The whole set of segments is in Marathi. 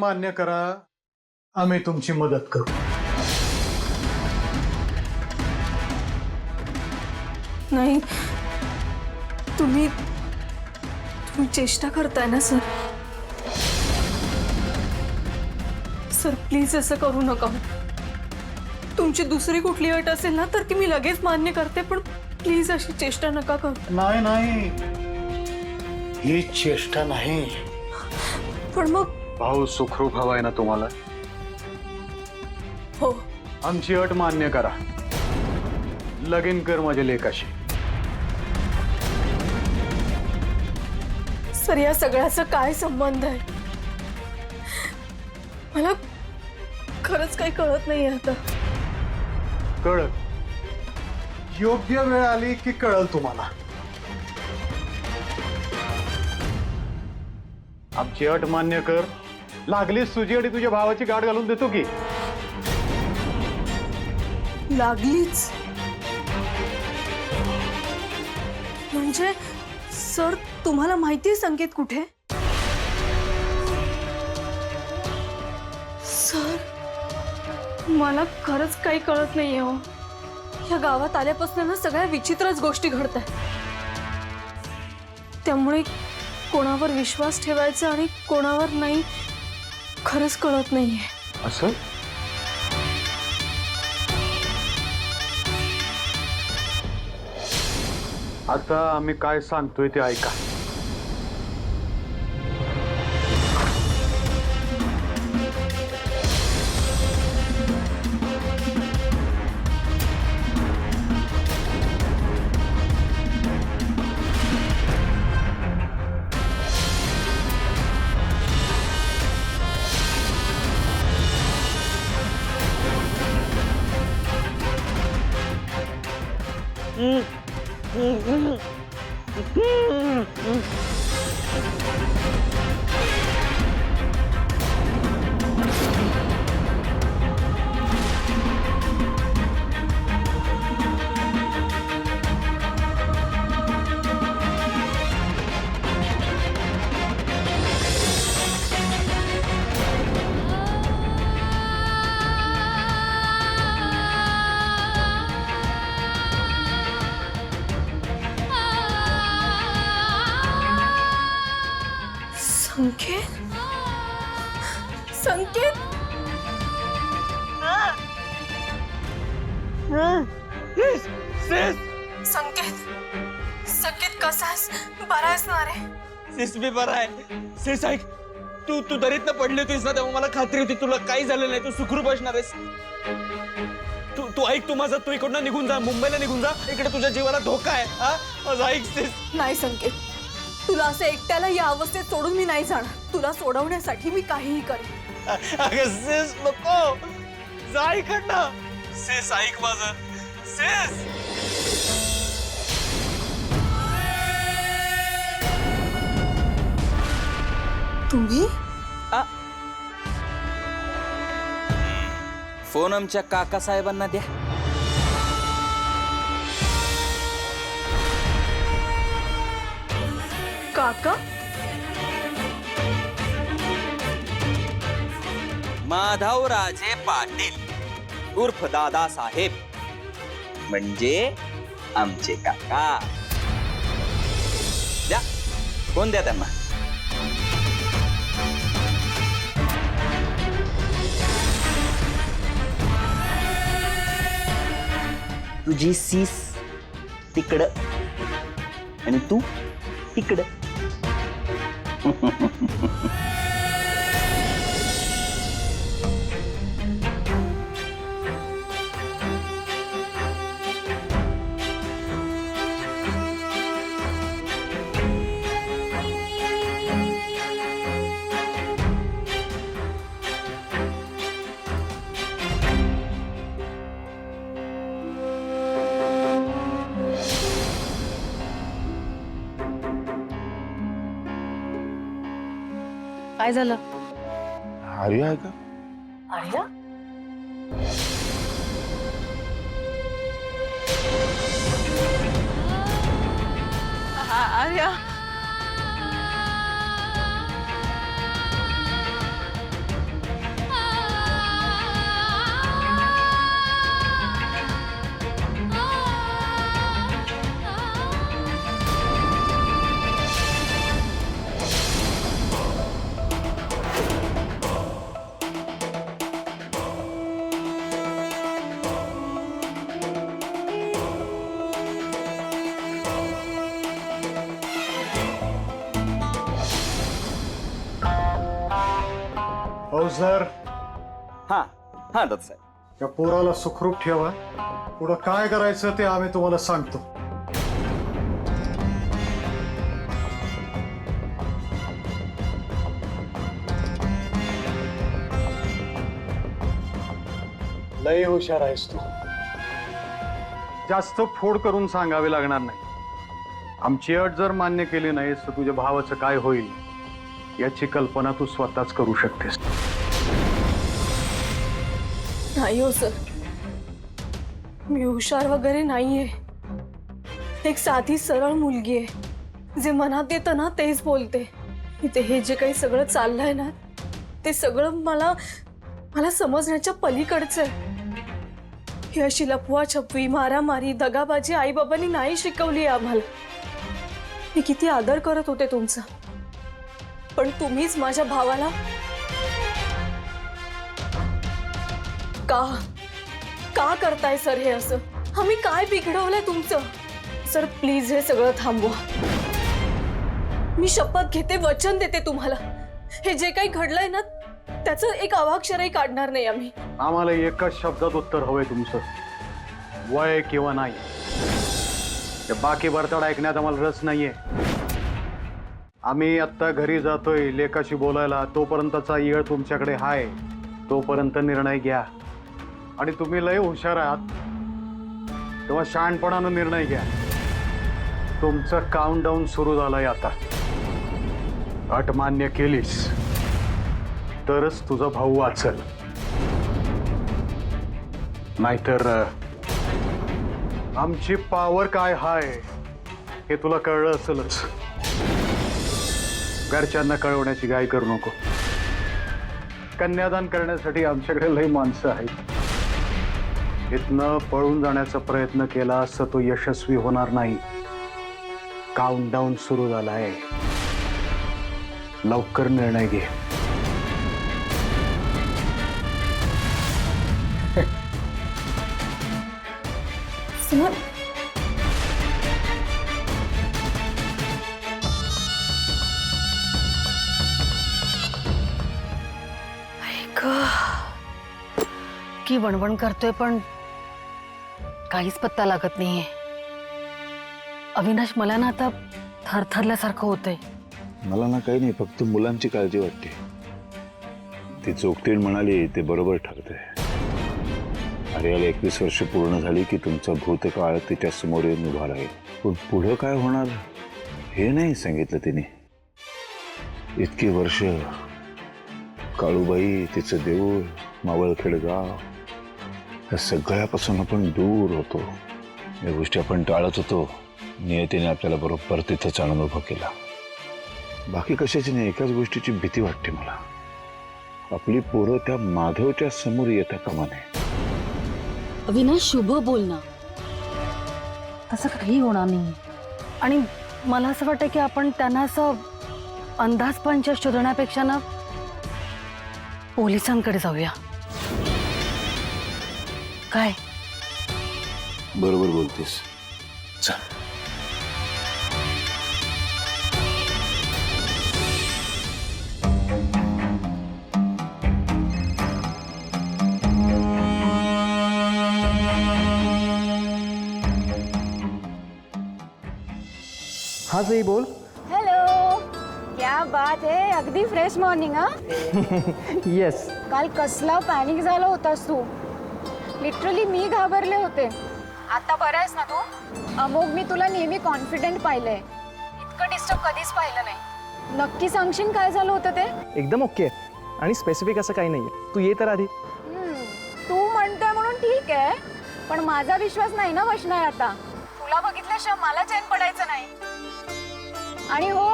मान्य करा, आम्ही तुमची मदत करू. नाही, तुम्ही चेष्टा करताय ना सर. सर प्लीज असं करू नका. तुमची दुसरी कुठली अट असेल ना तर ती मी लगेच मान्य करते, पण प्लीज अशी चेष्टा नका करू. नाही नाही, ही चेष्टा नाही. पण मग भाऊ सुखरूप हवाय ना तुम्हाला? हो. आमची अट मान्य करा, लगीन कर माझ्या लेकाशी. सर या सगळ्याचा काय संबंध आहे? मला खरंच काही कळत नाही आता. कळत, योग्य वेळ आली की कळल तुम्हाला. आमची अट मान्य कर, लागली सुजी अडी तुझ्या भावाची गाठ घालून देतो की. लागलीच म्हणजे सर तुम्हाला माहितीये संकेत कुठे? सर मला खरंच काही कळत नाहीये हो. या गावात आल्यापासून ना सगळ्या विचित्रच गोष्टी घडतात. त्यामुळे कोणावर विश्वास ठेवायचा आणि कोणावर नाही खरंच कळत नाहीये. असं आता आम्ही काय सांगतोय ते ऐका. संकेत, संकेत, संकेत, संकेत कसा आहेस? बरा आहेस ना रे? सिस भी बरा आहे. सिस ऐक, तू दरीतनं पडली होतीस ना, तेव्हा मला खात्री होती तुला काही झालं नाही, तू सुखरूप असणार आहेस. तू ऐक, तू इकडनं निघून जा, मुंबईला निघून जा. इकडे तुझ्या जीवाला धोका आहे. हा माझं ऐक सिस. नाही संकेत, तुला असं एकट्याला या अवस्थेत सोडून मी नाही जाणार. तुला सोडवण्यासाठी मी काहीही करेन. अगं सिस नको जा इकडनं. सिस ऐक माझं. सिस तुम्ही फोन आमच्या काका साहेबांना द्या. काका? माधवराजे पाटील उर्फ दादा साहेब, म्हणजे आमचे काका. द्या फोन द्या त्यांना. तुझी सीस तिकडं आणि तू तिकडं. काय झालं? आर्या आहे का? आर्या? आर्या हो सर, हा हा दत्त त्या पोराला सुखरूप ठेवा. पुढं काय करायचं ते आम्ही तुम्हाला सांगतो. लय हुशार आहेस तू. जास्त फोड करून सांगावे लागणार नाही. आमची अट जर मान्य केली नाहीस तर तुझ्या भावाचं काय होईल याची कल्पना तू स्वतःच करू शकतेस. नाही हो सर, मी हुशार वगैरे नाहीये. एक साधी सरळ मुलगी आहे, जे मनात येतं ना तेच बोलते. इथे हे जे काही सगळं चाललंय ना ते सगळं मला समजण्याच्या पलीकडचं आहे. ही अशी लपवाछपवी, मारामारी, दगाबाजी आई बाबांनी नाही शिकवली आम्हाला. मी किती आदर करत होते तुमचा, पण तुम्हीच माझ्या भावाला का करताय सर हे असं? आम्ही काय बिघडवलंय तुमचं? सर प्लीज हे सगळं थांबवा. मी शपथ घेते, वचन देते तुम्हाला, हे जे काही घडलंय ना त्याचं एक अवाक्षरही काढणार नाही आम्ही. आम्हाला एकच शब्दात उत्तर हवंय तुमचं, वय किंवा नाही. ते बाकी बरताड ऐकण्यात आम्हाला रस नाहीये. आम्ही आत्ता घरी जातोय लेकाशी बोलायला. तोपर्यंतचा येळ तुमच्याकडे हाय, तोपर्यंत निर्णय घ्या. आणि तुम्ही लय हुशार आहात तेव्हा शहाणपणानं निर्णय घ्या. तुमचं काउंटडाऊन सुरू झालंय आता. अट मान्य केलीस तरच तुझा भाऊ वाचल, नाहीतर आमची पॉवर काय हाय हे तुला कळलं असेलच. घरच्यांना कळवण्याची घाई करू नको. कन्यादान करण्यासाठी आमच्याकडे लई माणसं आहेत. इथनं पळून जाण्याचा प्रयत्न केला असता तो यशस्वी होणार नाही. काउंटडाऊन सुरू झालाय, लवकर निर्णय घे. सर की वणवण करतोय पण काहीच पत्ता लागत नाहीये. अविनाश, मला ना आता थरथरल्यासारखं होतंय. मला ना काही नाही, फक्त मुलांची काळजी वाटते. ती चोखतीन म्हणाली ते बरोबर ठरते. आर्याला 21 वर्ष पूर्ण झाली की तुमचा भूतकाळ तिच्या समोर येऊन उभा राहील. पण पुढं काय होणार हे नाही सांगितलं तिने. इतकी वर्ष काळूबाई, तिचं देऊळ, मावळखेड गाव, या सगळ्यापासून आपण दूर होतो. या गोष्टी आपण टाळत होतो. नियतीने आपल्याला बरोबर तिथंच आणून उभं केला. बाकी कशाची नाही, एकाच गोष्टीची भीती वाटते मला. आपली पोरं त्या माधवच्या समोर येता कामा नये. अविनाश, शुभ बोल ना. तसं काही होणार नाही. आणि मला असं वाटतं की आपण त्यांना असं अंदाजपंच शोधण्यापेक्षा ना पोलिसांकडे जाऊया. काय? बरोबर बोलतेस. चल. हाँ सही बोल. हेलो, क्या बात है, अगदी फ्रेश मॉर्निंग. हा येस. काल कसला पॅनिक झाला होतास तू. लिटरली मी घाबरले होते. आता बरं आहेस ना तू? अमोघ, मी तुला नेहमी कॉन्फिडेंट पाहिलंय. इतकं डिस्टर्ब कधीच पाहिलं नाही. नक्की सांगशील काय झालं होतं ते? एकदम ओके. आणि स्पेसिफिक असं काही नाहीये. तू ये तर आधी. तू म्हणतोय म्हणून ठीक आहे, पण माझा विश्वास नाही ना बसणार आता. तुला बघितल्याशिवाय मला चैन पडायचं नाही. आणि हो,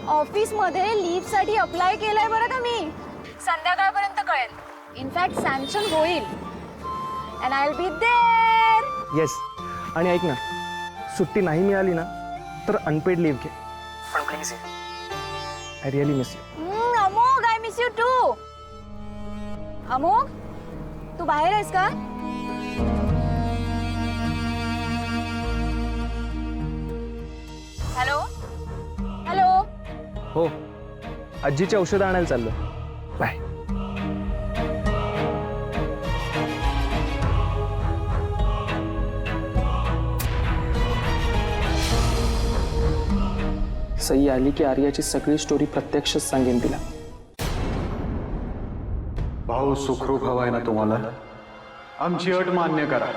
ऑफिस मध्ये लीव साठी अप्लाय केलाय बरं का मी. संध्याकाळपर्यंत कळेल. इनफॅक्ट सँक्शन होईल. And I will be there. Yes. आणि ऐक ना, सुट्टी नाही मिळाली ना तर अनपेड लीव घे. पण please, I really miss you. Amogh, I miss you too. Amogh, तू बाहेर आहेस का? Hello hello. हो, आजीची औषधं आणायला चाललो. बाय. सई आली की आर्याची सगळी स्टोरी प्रत्यक्षच सांगेन तिला. भाऊ सुखरूप हवाय ना तुम्हाला? आमची अट मान्य करा.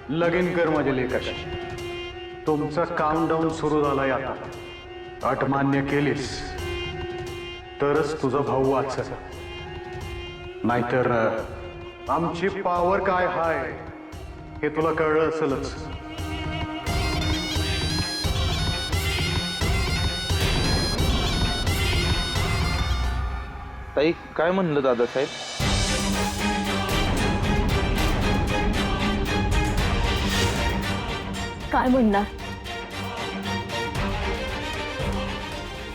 लगीन कर माझ्या लेकाशी. तुमचा काउंटडाऊन सुरू झालाय आता. अट मान्य केलीस तरच तुझा भाऊ वाचल. नाहीतर आमची पावर काय हाय हे तुला कळलं असेलच. ताई काय म्हणलं दादासाहेब? काय म्हणणार?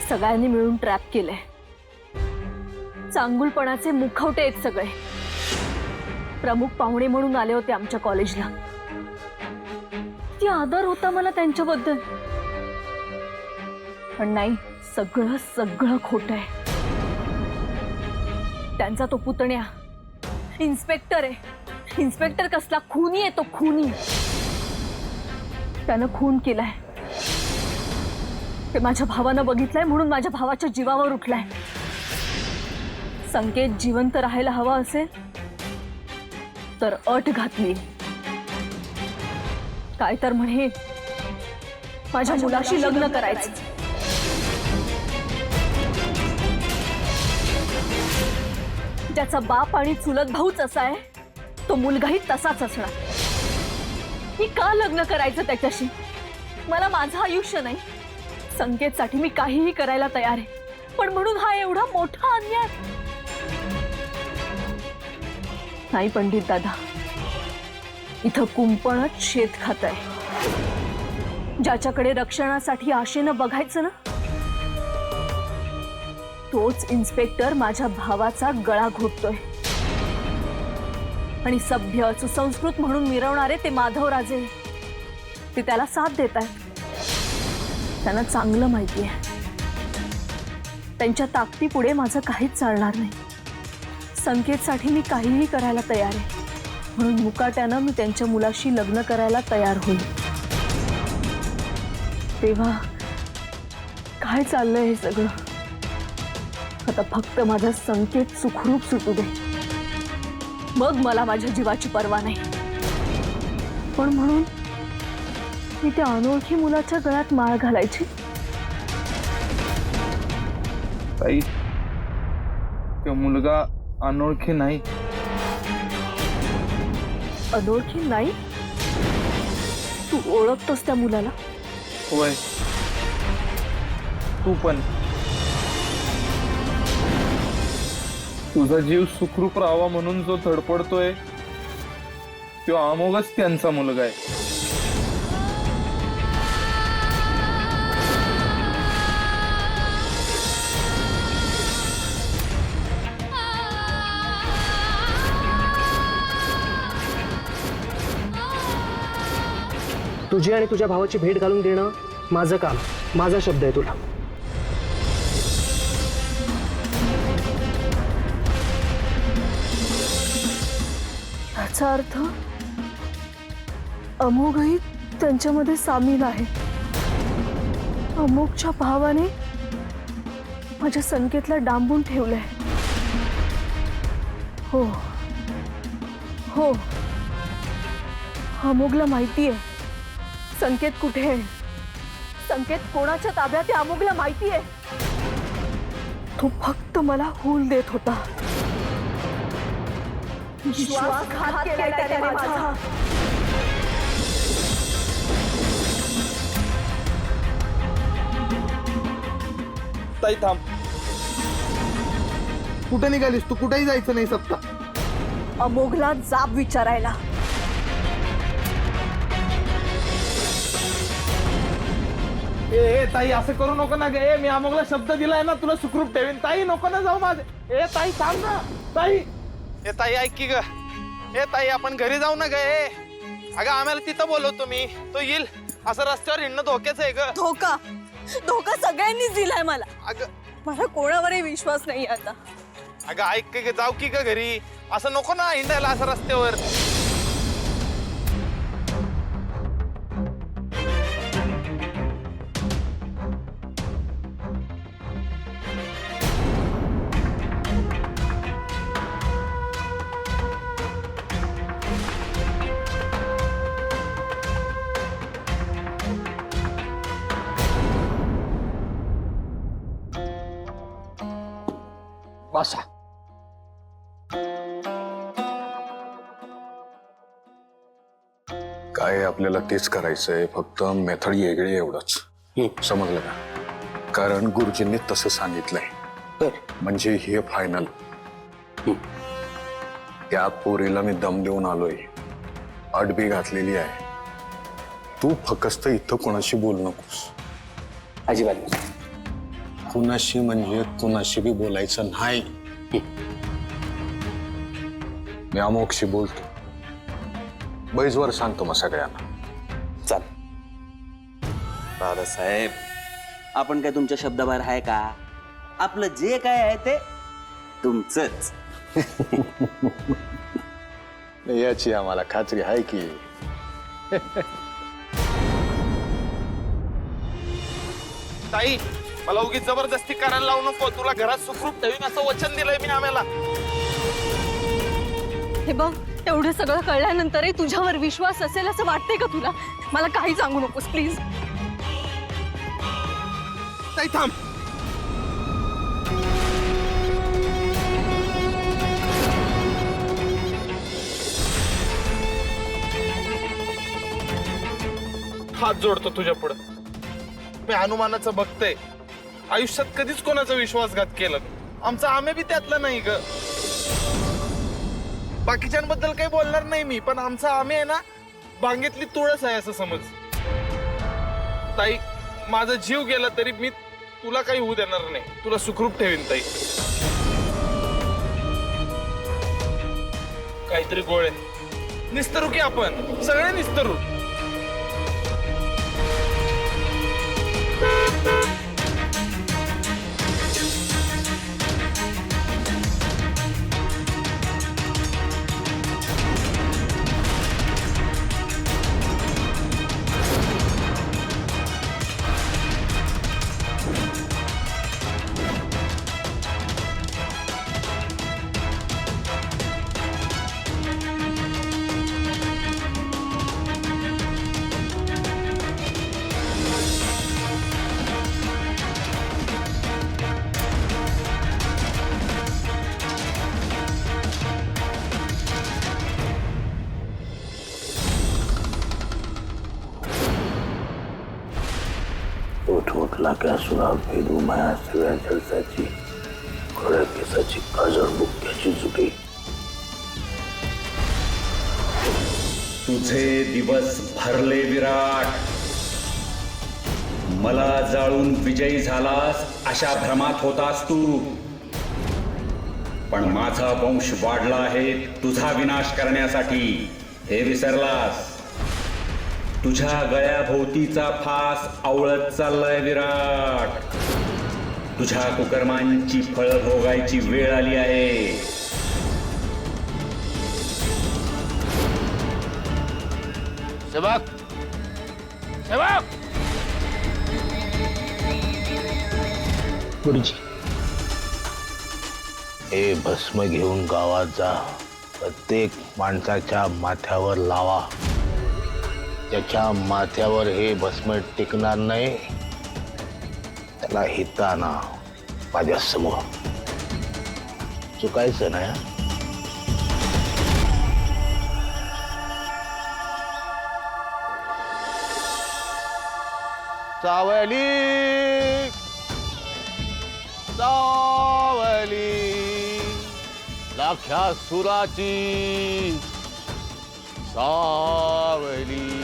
सगळ्यांनी मिळून ट्रॅप केलंय. चांगुलपणाचे मुखवटे आहेत सगळे. प्रमुख पाहुणे म्हणून आले होते आमच्या कॉलेजला. किती आदर होता मला त्यांच्याबद्दल. पण नाही, सगळं सगळं खोटं आहे. त्यांचा तो पुतण्या इन्स्पेक्टर आहे. इन्स्पेक्टर कसला खुनी आहे तो, खुनी. त्यानं खून केलाय. ते माझ्या भावानं बघितलंय म्हणून माझ्या भावाच्या जीवावर उठलाय. संकेत जिवंत राहायला हवा असेल तर अट घातली. काय तर म्हणे माझ्या मुलाशी लग्न करायचं. ज्याचा बाप आणि चुलत भाऊच असा आहे तो मुलगाही तसाच असणार. मी का लग्न करायचं त्याच्याशी? मला माझं आयुष्य नाही. संकेतसाठी मी काहीही करायला तयार आहे. पण म्हणून हा एवढा मोठा अन्याय? नाही पंडित दादा, इथं कुंपणच शेत खात आहे. ज्याच्याकडे रक्षणासाठी आशेनं बघायचं ना, तोच इन्स्पेक्टर माझ्या भावाचा गळा घोटतोय. आणि सभ्य सुसंस्कृत म्हणून मिरवणारे ते माधवराजे ते त्याला साथ देत आहेत. त्यांना चांगलं माहिती आहे त्यांच्या ताकदीपुढे माझं काहीच चालणार नाही. संकेतसाठी मी काहीही करायला तयार आहे. म्हणून मुकाट्यानं मी त्यांच्या मुलाशी लग्न करायला तयार होईल. तेव्हा काय चाललंय हे सगळं? आता फक्त माझा संकेत सुखरूप सुटू दे, मग मला माझ्या जीवाची पर्वा नाही. पण म्हणून मी त्या अनोळखी मुलाच्या गळ्यात माळ घालायची? ताई तो मुलगा अनोळखी नाही. अनोळखी नाही? तू ओळखतोस त्या मुलाला? होय, तू पण. तुझा जीव सुखरूप राहावा म्हणून जो धडपडतोय तो अमोघच त्यांचा मुलगा आहे. तुझी आणि तुझ्या भावाची भेट घालून देणं माझं काम, माझा शब्द आहे तुला. याचा अर्थ अमोघही त्यांच्यामध्ये सामील आहे. अमोघच्या भावाने माझ्या संकेतला डांबून ठेवलंय. हो हो, अमोघला माहिती आहे संकेत कुठे आहे. संकेत कोणाच्या ताब्यात आहे अमोघला माहिती आहे. तो फक्त मला हूल देत होता. विश्वासघात केलाय त्याने माझा. ताई थांब. कुठे निघालीस तू? कुठेही जायचं नाही सत्ता. अमोघला जाब विचारायला. ए ताई असं करू नको ना गे. मी अमोघला शब्द दिलाय ना तुला सुखरूप ठेवीन. ताई नको ना जाऊ माझे. ए ताई थांब ना. ताई, ए ताई ऐक की ग. ए ताई आपण घरी जाऊ ना ग. अगं आम्हाला तिथं बोलवतो मी, तो येईल. असं रस्त्यावर हिंडणं धोक्याचं आहे ग. धोका? धोका सगळ्यांनीच दिलाय मला. अगं मला कोणावरही विश्वास नाही आता. अगं ऐक की जाऊ की का घरी असं नको ना हिंडायला असं रस्त्यावर. बसा. काय आपल्याला तेच करायचंय, फक्त मेथड वेगळी एवढंच. समजलं का? कारण गुरुजींनी तसं सांगितलंय. म्हणजे हे फायनल. त्या पोरीला मी दम देऊन आलोय, अट बी घातलेली आहे. तू फक्त इथं कोणाशी बोलू नकोस. अजिबात कुणाशी म्हणजे कुणाशी बी बोलायचं नाही. मी अमोक्षी बोलतो. बैजवर सांगतो मग सगळ्यांना. चाल. दादासाहेब, आपण काय तुमच्या शब्दाबाहेर आहे का? आपलं जे काय आहे ते तुमचंच. याची आम्हाला खात्री आहे की. ताई मला उगीच जबरदस्ती करायला लावू नको. तुला घरात सुखरूप ठेवीन असं वचन दिलंय मी आम्हाला. हे बघ, एवढं सगळं कळल्यानंतरही तुझ्यावर विश्वास असेल असं वाटतंय का तुला? मला काही सांगू नकोस प्लीज. ताई थांब. हात जोडतो तुझ्या पुढं. मी हनुमानाचं बघतोय. आयुष्यात कधीच कोणाचा विश्वासघात केला आमचा आम्ही बी त्यातला नाही ग. बाकीच्यांबद्दल काही बोलणार नाही मी, पण आमचा आम्ही आहे ना बांगेतली तुळस आहे असं समज. ताई माझा जीव गेला तरी मी तुला काही होऊ देणार नाही. तुला सुखरूप ठेवीन ताई. काहीतरी गोळे निस्तरू की आपण सगळे निस्तरू. उठला क्या सुराग भेदू माया सगळ्या जलसाची, खऱ्या केसाची काजळ बुक्क्याची जुटी. तुझे दिवस भरले विराट. मला जाळून विजयी झालास अशा भ्रमात होतास तू. पण माझा वंश वाढला आहे तुझा विनाश करण्यासाठी, हे विसरलास. तुझ्या गळ्याभोवतीचा फास आवळत चाललाय विराट. तुझ्या कुकर्मांची फळं भोगायची वेळ आली आहे. सेवक सेवक. गुरुजी, हे भस्म घेऊन गावात जा. प्रत्येक माणसाच्या माथ्यावर लावा. त्याच्या माथ्यावर हे भस्म टिकणार नाही, त्याला हिताना माझ्या समोर चुकायचं नाही. सावली सावली लाख्या सुराची सावली.